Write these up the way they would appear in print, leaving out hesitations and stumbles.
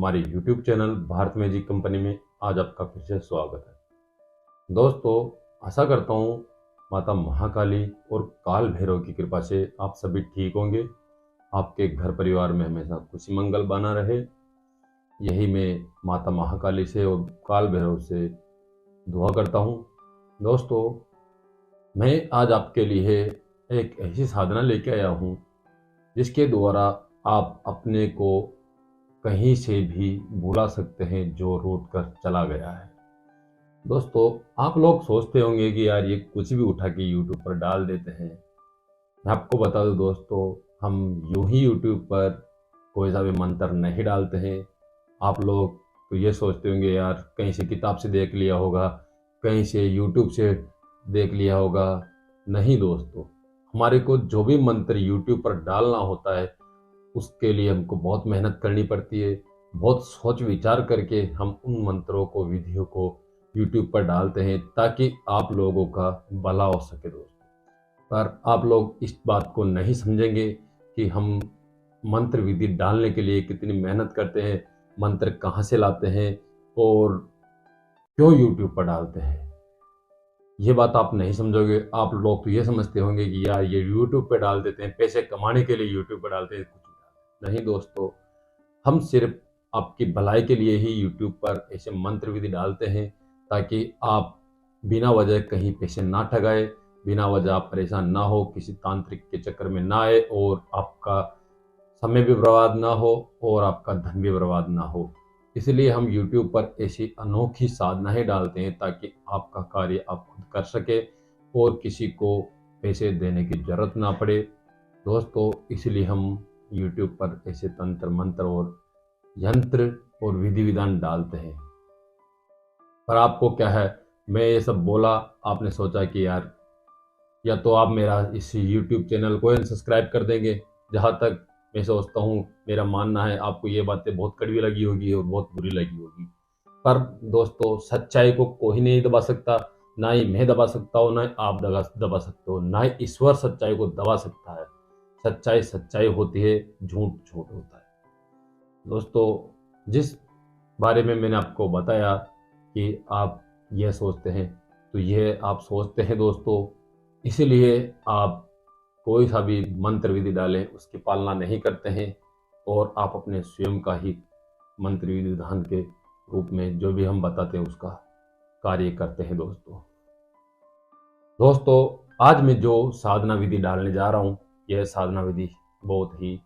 हमारे YouTube channel Bharat magic company में आज आपका फिर से स्वागत है। दोस्तों, आशा करता हूँ माता महाकाली और काल भैरव की कृपा से आप सभी ठीक होंगे। आपके घर परिवार में हमेशा खुशी मंगल बना रहे, यही मैं माता महाकाली से और काल भैरव से दुआ करता हूँ। दोस्तों, मैं आज आपके लिए एक ऐसी साधना लेके आया हूँ जिसके द्वारा आप अपने को कहीं से भी बुला सकते हैं जो रूठ कर चला गया है। दोस्तों, आप लोग सोचते होंगे कि यार ये कुछ भी उठा के YouTube पर डाल देते हैं। मैं आपको बता दूं दोस्तों, हम यूं ही YouTube पर कोई सा भी मंत्र नहीं डालते हैं। आप लोग तो ये सोचते होंगे यार कहीं से किताब से देख लिया होगा, कहीं से YouTube से देख लिया होगा। नहीं दोस्तों, हमारे को जो भी मंत्र YouTube पर डालना होता है उसके लिए हमको बहुत मेहनत करनी पड़ती है। बहुत सोच विचार करके हम उन मंत्रों को, विधियों को YouTube पर डालते हैं ताकि आप लोगों का भला हो सके दोस्तों। पर आप लोग इस बात को नहीं समझेंगे कि हम मंत्र विधि डालने के लिए कितनी मेहनत करते हैं, मंत्र कहाँ से लाते हैं और क्यों YouTube पर डालते हैं। ये बात आप नहीं समझोगे। आप लोग तो ये समझते होंगे कि यार ये YouTube पे डाल देते हैं, पैसे कमाने के लिए YouTube पर डालते हैं। नहीं दोस्तों, हम सिर्फ आपकी भलाई के लिए ही YouTube पर ऐसे मंत्र विधि डालते हैं ताकि आप बिना वजह कहीं पैसे ना ठगाए, बिना वजह आप परेशान ना हो, किसी तांत्रिक के चक्कर में ना आए और आपका समय भी बर्बाद ना हो और आपका धन भी बर्बाद ना हो। इसलिए हम YouTube पर ऐसी अनोखी साधनाएं डालते हैं ताकि आपका कार्य आप खुद कर सके और किसी को पैसे देने की जरूरत ना पड़े। दोस्तों, इसलिए हम YouTube पर ऐसे तंत्र मंत्र और यंत्र और विधि विधान डालते हैं। पर आपको क्या है, मैं ये सब बोला, आपने सोचा कि यार या तो आप मेरा इस YouTube चैनल को सब्सक्राइब कर देंगे। जहाँ तक मैं सोचता हूँ, मेरा मानना है आपको ये बातें बहुत कड़वी लगी होगी और बहुत बुरी लगी होगी। पर दोस्तों, सच्चाई को कोई नहीं दबा सकता, ना ही मैं दबा सकता हूँ, ना ही आप दबा सकते हो, ना ही ईश्वर सच्चाई को दबा सकता है। सच्चाई सच्चाई होती है, झूठ झूठ होता है। दोस्तों, जिस बारे में मैंने आपको बताया कि आप यह सोचते हैं, तो यह आप सोचते हैं दोस्तों, इसीलिए आप कोई सा भी मंत्र विधि डालें उसकी पालना नहीं करते हैं और आप अपने स्वयं का ही मंत्र विधि विधान के रूप में जो भी हम बताते हैं उसका कार्य करते हैं। दोस्तों, आज मैं जो साधना विधि डालने जा रहा हूँ, यह साधना विधि बहुत ही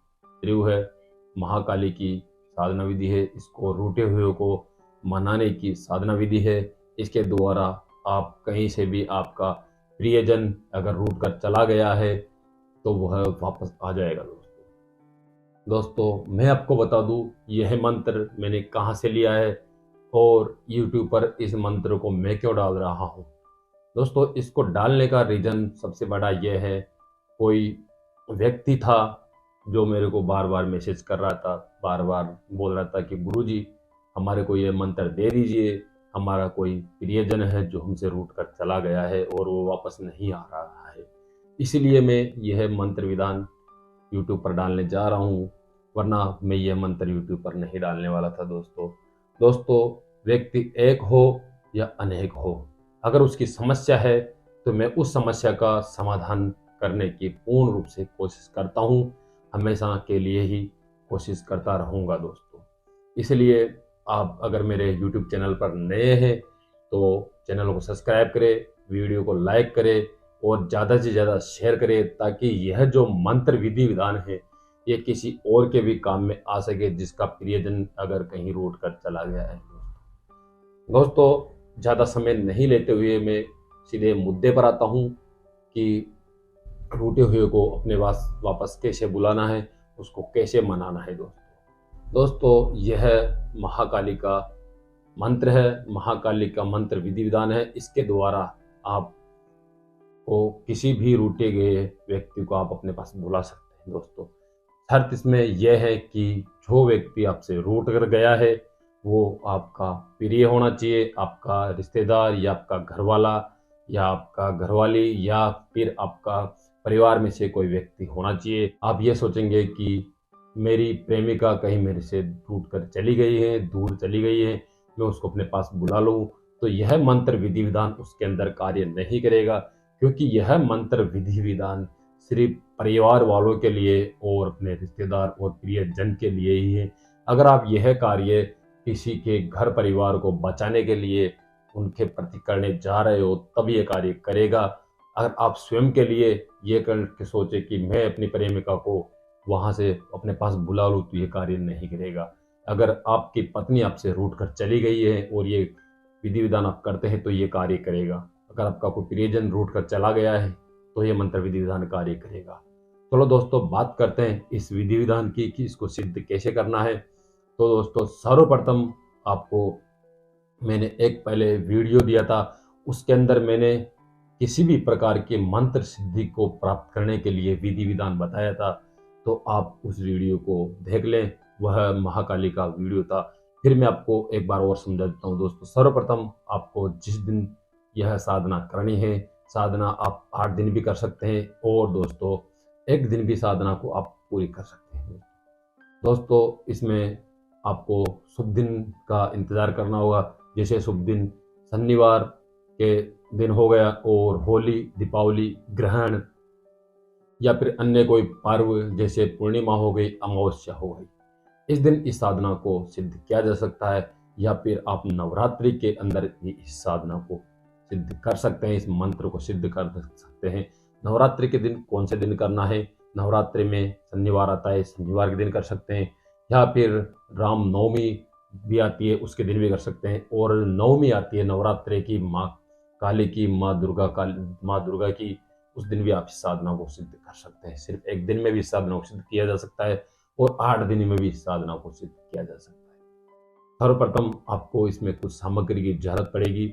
तीव्र है। महाकाली की साधना विधि है। इसको रूठे हुए को मनाने की साधना विधि है। इसके द्वारा आप कहीं से भी, आपका प्रियजन अगर रूठ कर चला गया है तो वह वापस आ जाएगा। दोस्तों, मैं आपको बता दूं यह मंत्र मैंने कहाँ से लिया है और YouTube पर इस मंत्र को मैं क्यों डाल रहा हूँ। दोस्तों, इसको डालने का रीज़न सबसे बड़ा यह है, कोई व्यक्ति था जो मेरे को बार बार मैसेज कर रहा था, बार बार बोल रहा था कि गुरुजी हमारे को ये मंत्र दे दीजिए, हमारा कोई प्रियजन है जो हमसे रूठ कर चला गया है और वो वापस नहीं आ रहा है। इसलिए मैं यह मंत्र विधान YouTube पर डालने जा रहा हूँ, वरना मैं यह मंत्र YouTube पर नहीं डालने वाला था। दोस्तों, व्यक्ति एक हो या अनेक हो, अगर उसकी समस्या है तो मैं उस समस्या का समाधान करने की पूर्ण रूप से कोशिश करता हूँ, हमेशा के लिए ही कोशिश करता रहूँगा। दोस्तों, इसलिए आप अगर मेरे YouTube चैनल पर नए हैं तो चैनल को सब्सक्राइब करें, वीडियो को लाइक करें और ज़्यादा से ज़्यादा शेयर करें ताकि यह जो मंत्र विधि विधान है ये किसी और के भी काम में आ सके जिसका प्रियजन अगर कहीं रूठ कर चला गया है। दोस्तों, ज़्यादा समय नहीं लेते हुए मैं सीधे मुद्दे पर आता हूँ कि रूठे हुए को अपने पास वापस कैसे बुलाना है, उसको कैसे मनाना है। दोस्तों, यह महाकाली का मंत्र है, महाकाली का मंत्र विधि विधान है। इसके द्वारा आप को किसी भी रूठे गए व्यक्ति को आप अपने पास बुला सकते हैं। दोस्तों, शर्त इसमें यह है कि जो व्यक्ति आपसे रूठ कर गया है वो आपका प्रिय होना चाहिए, आपका रिश्तेदार या आपका घरवाला या आपका घरवाली या फिर आपका परिवार में से कोई व्यक्ति होना चाहिए। आप ये सोचेंगे कि मेरी प्रेमिका कहीं मेरे से टूट कर चली गई है, दूर चली गई है, मैं उसको अपने पास बुला लूँ, तो यह मंत्र विधि विधान उसके अंदर कार्य नहीं करेगा, क्योंकि यह मंत्र विधि विधान सिर्फ परिवार वालों के लिए और अपने रिश्तेदार और प्रियजन के लिए ही है। अगर आप यह कार्य किसी के घर परिवार को बचाने के लिए उनके प्रति करने जा रहे हो, तब ये कार्य करेगा। अगर आप स्वयं के लिए ये करके सोचे कि मैं अपनी प्रेमिका को वहां से अपने पास बुला लूँ, तो ये कार्य नहीं करेगा। अगर आपकी पत्नी आपसे रूठ कर चली गई है और ये विधि विधान आप करते हैं, तो ये कार्य करेगा। अगर आपका कोई प्रियजन रूठ कर चला गया है, तो ये मंत्र विधि विधान कार्य करेगा। चलो दोस्तों, बात करते हैं इस विधि विधान की कि इसको सिद्ध कैसे करना है। तो दोस्तों, सर्वप्रथम आपको मैंने एक पहले वीडियो दिया था, उसके अंदर मैंने किसी भी प्रकार के मंत्र सिद्धि को प्राप्त करने के लिए विधि विधान बताया था, तो आप उस वीडियो को देख लें। वह महाकाली का वीडियो था। फिर मैं आपको एक बार और समझा देता हूँ दोस्तों। सर्वप्रथम आपको जिस दिन यह साधना करनी है, साधना आप 8 दिन भी कर सकते हैं, और दोस्तों 1 दिन भी साधना को आप पूरी कर सकते हैं। दोस्तों, इसमें आपको शुभ दिन का इंतज़ार करना होगा। जैसे शुभ दिन शनिवार के दिन हो गया, और होली, दीपावली, ग्रहण या फिर अन्य कोई पर्व जैसे पूर्णिमा हो गई, अमावस्या हो गई, इस दिन इस साधना को सिद्ध किया जा सकता है। या फिर आप नवरात्रि के अंदर भी इस साधना को सिद्ध कर सकते हैं, इस मंत्र को सिद्ध कर सकते हैं। नवरात्रि के दिन कौन से दिन करना है? नवरात्रि में शनिवार आता है, शनिवार के दिन कर सकते हैं, या फिर राम नवमी भी आती है, उसके दिन भी कर सकते हैं। और नवमी आती है नवरात्रि की, माँ काली की, माँ दुर्गा की, उस दिन भी आप इस साधना को सिद्ध कर सकते हैं। सिर्फ 1 दिन में भी इस साधना को सिद्ध किया जा सकता है, और 8 दिन में भी इस साधना को सिद्ध किया जा सकता है। सर्वप्रथम आपको इसमें कुछ सामग्री की जरूरत पड़ेगी।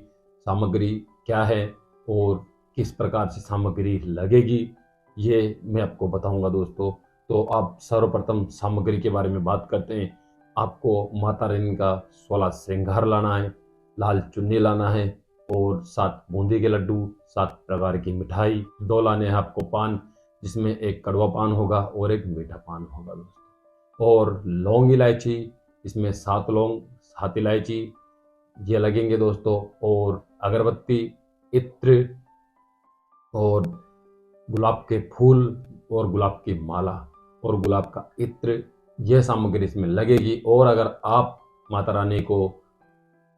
सामग्री क्या है और किस प्रकार से सामग्री लगेगी, ये मैं आपको बताऊंगा दोस्तों। तो आप सर्वप्रथम सामग्री के बारे में बात करते हैं। आपको माता रानी का 16 श्रृंगार लाना है, लाल चुन्नी लाना है, और 7 बूंदी के लड्डू, 7 प्रकार की मिठाई, 2 लाने हैं आपको पान, जिसमें एक कड़वा पान होगा और एक मीठा पान होगा दोस्तों। और लौंग इलायची, इसमें 7 लौंग, 7 इलायची ये लगेंगे दोस्तों। और अगरबत्ती, इत्र, और गुलाब के फूल, और गुलाब की माला, और गुलाब का इत्र, यह सामग्री इसमें लगेगी। और अगर आप माता रानी को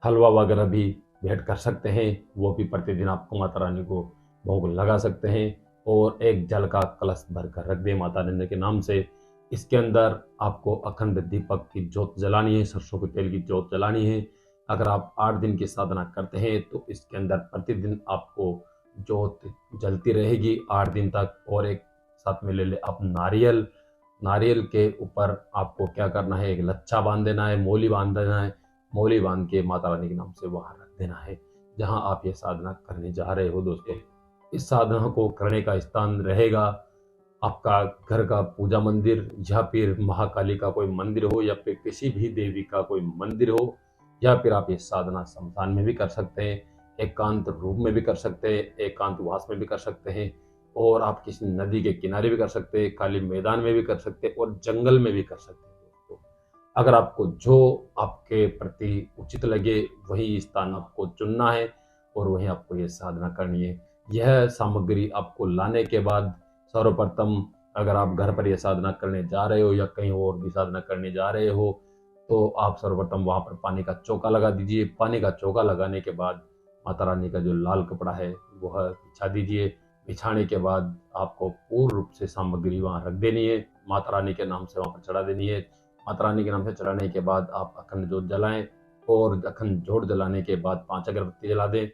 हलवा वगैरह भी भेंट कर सकते हैं, वो भी प्रतिदिन आपको माता रानी को भोग लगा सकते हैं। और एक जल का कलश भर कर रख दें माता रानी के नाम से। इसके अंदर आपको अखंड दीपक की जोत जलानी है, सरसों के तेल की जोत जलानी है। अगर आप 8 दिन की साधना करते हैं, तो इसके अंदर प्रतिदिन आपको जोत जलती रहेगी 8 दिन तक। और एक साथ में ले ले आप नारियल, नारियल के ऊपर आपको क्या करना है, एक लच्छा बांध देना है, मोली बांध देना है। मोली बांध के माता रानी के नाम से वहां रख देना है, जहां आप ये साधना करने जा रहे हो दोस्तों। इस साधना को करने का स्थान रहेगा आपका घर का पूजा मंदिर, या फिर महाकाली का कोई मंदिर हो, या फिर किसी भी देवी का कोई मंदिर हो, या फिर आप ये साधना शमशान में भी कर सकते हैं, एकांत रूप में भी कर सकते हैं, एकांतवास में भी कर सकते हैं, और आप किसी नदी के किनारे भी कर सकते हैं, खाली मैदान में भी कर सकते हैं, और जंगल में भी कर सकते हैं दोस्तों। अगर आपको जो आपके प्रति उचित लगे वही स्थान आपको चुनना है, और वहीं आपको ये साधना करनी है। यह सामग्री आपको लाने के बाद सर्वप्रथम, अगर आप घर पर यह साधना करने जा रहे हो या कहीं और भी साधना करने जा रहे हो, तो आप सर्वप्रथम वहां पर पानी का चौका लगा दीजिए। पानी का चौका लगाने के बाद माता रानी का जो लाल कपड़ा है वह बिछा दीजिए। बिछाने के बाद आपको पूर्ण रूप से सामग्री वहां रख देनी है, माता रानी के नाम से वहां पर चढ़ा देनी है। माता रानी के नाम से चढ़ाने के बाद आप अखंड जोत जलाएं, और अखंड जोत जलाने के बाद 5 अगरबत्ती जला दें।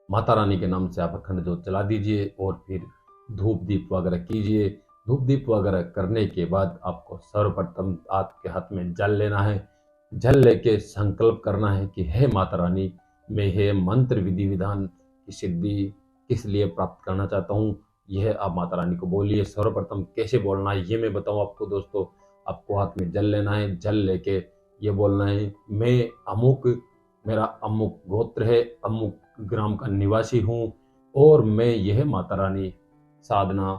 माता रानी के नाम से आप अखंड जोत जला दीजिए, और फिर धूप दीप वगैरह कीजिए। धूप दीप वगैरह करने के बाद आपको सर्वप्रथम आपके हाथ में जल लेना है। जल लेके संकल्प करना है कि हे माता रानी, मैं ये मंत्र विधि विधान की सिद्धि किस लिए प्राप्त करना चाहता हूँ, यह आप माता रानी को बोलिए। सर्वप्रथम कैसे बोलना है ये मैं बताऊँ आपको दोस्तों। आपको हाथ में जल लेना है, जल लेके ये बोलना है, मैं अमुक, मेरा अमुक गोत्र है, अमुक ग्राम का निवासी हूँ, और मैं यह माता रानी साधना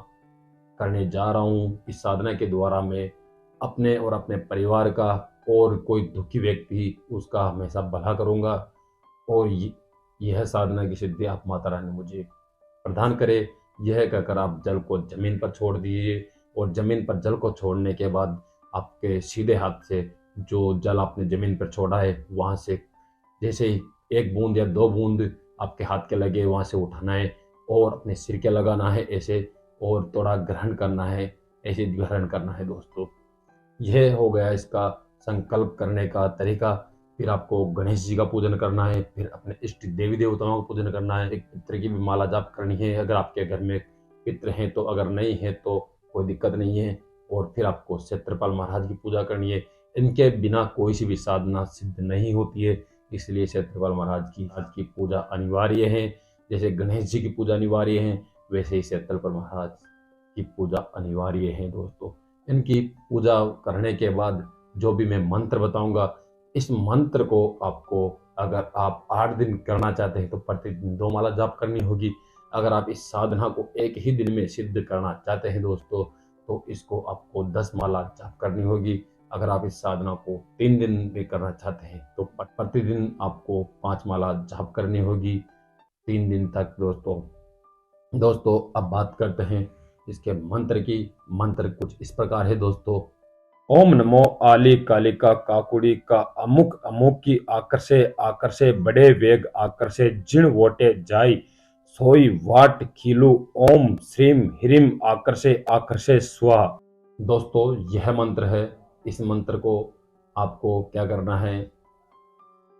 करने जा रहा हूँ। इस साधना के द्वारा मैं अपने और अपने परिवार का, और कोई दुखी व्यक्ति उसका हमेशा भला करूँगा। और यह साधना की सिद्धि आप माता रानी मुझे प्रदान करे। यह कहकर आप जल को जमीन पर छोड़ दीजिए, और जमीन पर जल को छोड़ने के बाद आपके सीधे हाथ से जो जल आपने जमीन पर छोड़ा है वहाँ से जैसे ही 1 बूंद या 2 बूंद आपके हाथ के लगे वहाँ से उठाना है और अपने सिर के लगाना है ऐसे, और थोड़ा ग्रहण करना है, ऐसे ग्रहण करना है दोस्तों। यह हो गया इसका संकल्प करने का तरीका। फिर आपको गणेश जी का पूजन करना है, फिर अपने इष्ट देवी देवताओं का पूजन करना है, एक पितृ की भी माला जाप करनी है अगर आपके घर में पितृ हैं तो, अगर नहीं है तो कोई दिक्कत नहीं है। और फिर आपको क्षेत्रपाल महाराज की पूजा करनी है। इनके बिना कोई सी भी साधना सिद्ध नहीं होती है, इसलिए क्षेत्रपाल महाराज की आज की पूजा अनिवार्य है। जैसे गणेश जी की पूजा अनिवार्य है, वैसे ही क्षेत्रपाल महाराज की पूजा अनिवार्य है दोस्तों। इनकी पूजा करने के बाद जो भी मैं मंत्र बताऊंगा, इस मंत्र को आपको अगर आप 8 दिन करना चाहते हैं तो प्रतिदिन 2 माला जाप करनी होगी। अगर आप इस साधना को एक ही दिन में सिद्ध करना चाहते हैं दोस्तों, तो इसको आपको 10 माला जाप करनी होगी। अगर आप इस साधना को 3 दिन में करना चाहते हैं तो प्रतिदिन आपको 5 माला जाप करनी होगी 3 दिन तक दोस्तों। दोस्तों अब बात करते हैं इसके मंत्र की। मंत्र कुछ इस प्रकार है दोस्तों। ओम नमो आली कालिका काकुड़ी का अमुक अमुक की आकर्षे आकर्षे बड़े वेग आकर्षे जिण वोटे जाई सोई वाट खीलू ओम श्रीम ह्रीम आकर्षे आकर्षे स्वाहा। दोस्तों यह मंत्र है। इस मंत्र को आपको क्या करना है,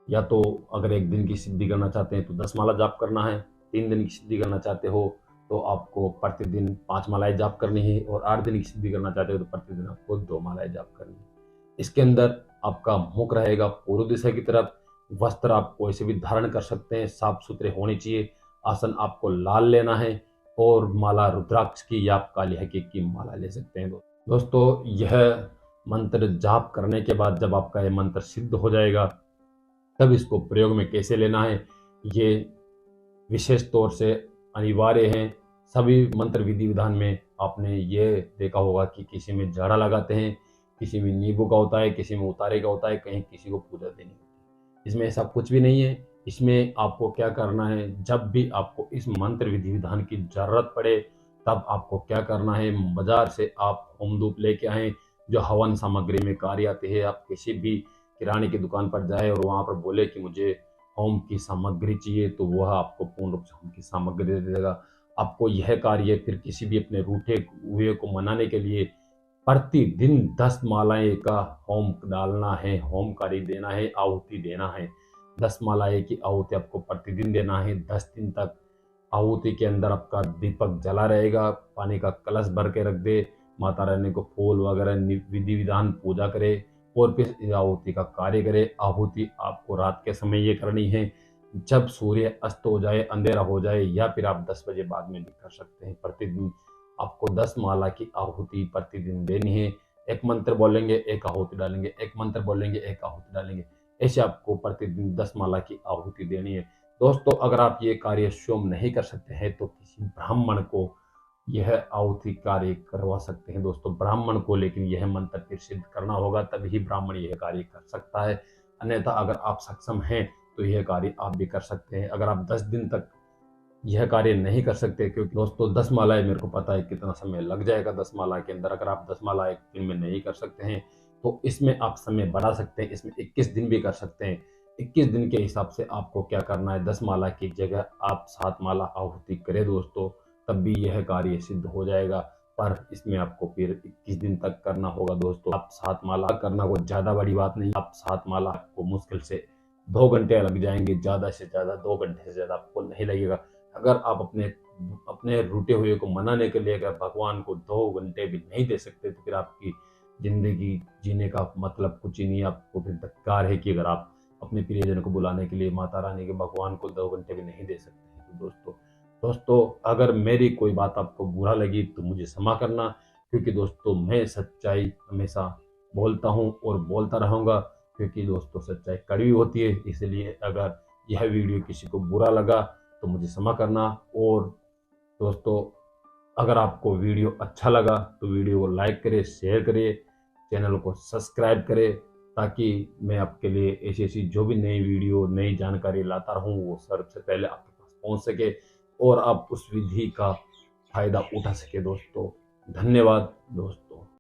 या तो अगर 1 दिन की सिद्धि करना चाहते हैं तो 10 माला जाप करना है, 3 दिन की सिद्धि करना चाहते हो तो आपको प्रतिदिन 5 मालाएं जाप करनी है, और 8 दिन की सिद्धि करना चाहते हो तो प्रतिदिन आपको 2 मालाएं जाप करनी है। इसके अंदर आपका मुख रहेगा पूर्व दिशा की तरफ। वस्त्र आप कोई से भी धारण कर सकते हैं, साफ सुथरे होने चाहिए। आसन आपको लाल लेना है, और माला रुद्राक्ष की या आप काली हकीक की माला ले सकते हैं दोस्तों। यह मंत्र जाप करने के बाद जब आपका यह मंत्र सिद्ध हो जाएगा, तब इसको प्रयोग में कैसे लेना है ये विशेष तौर से अनिवार्य है। सभी मंत्र विधि विधान में आपने ये देखा होगा कि किसी में जाड़ा लगाते हैं, किसी में नींबू का होता है, किसी में उतारे का होता है, कहीं किसी को पूजा देनी होती है। इसमें ऐसा कुछ भी नहीं है। इसमें आपको क्या करना है, जब भी आपको इस मंत्र विधि विधान की जरूरत पड़े तब आपको क्या करना है, बाजार से आप होम धूप लेके आए जो हवन सामग्री में कार्य आती है। आप किसी भी किराने की दुकान पर जाए और वहाँ पर बोले कि मुझे होम की सामग्री चाहिए, तो वह आपको पूर्ण रूप से होम की सामग्री दे देगा। आपको यह कार्य फिर किसी भी अपने रूठे हुए को मनाने के लिए प्रतिदिन 10 मालाएं का होम डालना है, होम कार्य देना है, आहुति देना है। 10 मालाएं की आहुति आपको प्रतिदिन देना है 10 दिन तक। आहुति के अंदर आपका दीपक जला रहेगा, पानी का कलश भर के रख दे, माता रानी को फूल वगैरह विधि विधान पूजा करे, और फिर आहुति का कार्य करे। आहुति आपको रात के समय ये करनी है, जब सूर्य अस्त हो जाए, अंधेरा हो जाए, या फिर आप 10 बजे बाद में भी कर सकते हैं। प्रतिदिन आपको 10 माला की आहुति प्रतिदिन देनी है। एक मंत्र बोलेंगे, एक आहुति डालेंगे, एक मंत्र बोलेंगे, एक आहुति डालेंगे। ऐसे आपको प्रतिदिन 10 माला की आहुति देनी है दोस्तों। अगर आप ये कार्य स्वयं नहीं कर सकते हैं तो किसी ब्राह्मण को यह आहुति कार्य करवा सकते हैं दोस्तों, ब्राह्मण को। लेकिन यह मंत्र फिर सिद्ध करना होगा, तभी ब्राह्मण यह कार्य कर सकता है। अन्यथा अगर आप सक्षम हैं तो यह कार्य आप भी कर सकते हैं। अगर आप 10 दिन तक यह कार्य नहीं कर सकते, क्योंकि दोस्तों 10 मालाएं मेरे को पता है कितना समय लग जाएगा 10 माला के अंदर। अगर आप 10 माला एक दिन में नहीं कर सकते हैं तो इसमें आप समय बढ़ा सकते हैं, इसमें 21 दिन भी कर सकते हैं। 21 दिन के हिसाब से आपको क्या करना है, 10 माला की जगह आप 7 माला आहुति करें दोस्तों, तब भी यह कार्य सिद्ध हो जाएगा। पर इसमें आपको फिर 21 दिन तक करना होगा दोस्तों। आप 7 माला करना कोई ज़्यादा बड़ी बात नहीं। आप 7 माला आपको मुश्किल से 2 घंटे लग जाएंगे, ज़्यादा से ज़्यादा 2 घंटे से ज़्यादा आपको नहीं लगेगा। अगर आप अपने रूठे हुए को मनाने के लिए अगर भगवान को 2 घंटे भी नहीं दे सकते तो फिर आपकी ज़िंदगी जीने का मतलब कुछ ही नहीं। आपको फिर धिक्कार है कि अगर आप अपने प्रियजन को बुलाने के लिए माता रानी के भगवान को 2 घंटे भी नहीं दे सकते हैं। तो दोस्तों अगर मेरी कोई बात आपको बुरा लगी तो मुझे क्षमा करना, क्योंकि दोस्तों मैं सच्चाई हमेशा बोलता हूँ और बोलता रहूँगा, क्योंकि दोस्तों सच्चाई कड़वी होती है। इसलिए अगर यह वीडियो किसी को बुरा लगा तो मुझे क्षमा करना। और दोस्तों अगर आपको वीडियो अच्छा लगा तो वीडियो को लाइक करें, शेयर करिए, चैनल को सब्सक्राइब करें, ताकि मैं आपके लिए ऐसी ऐसी जो भी नई वीडियो नई जानकारी लाता रहूं वो सबसे पहले आपके पास पहुंच सके और आप उस विधि का फायदा उठा सके। दोस्तों धन्यवाद दोस्तों।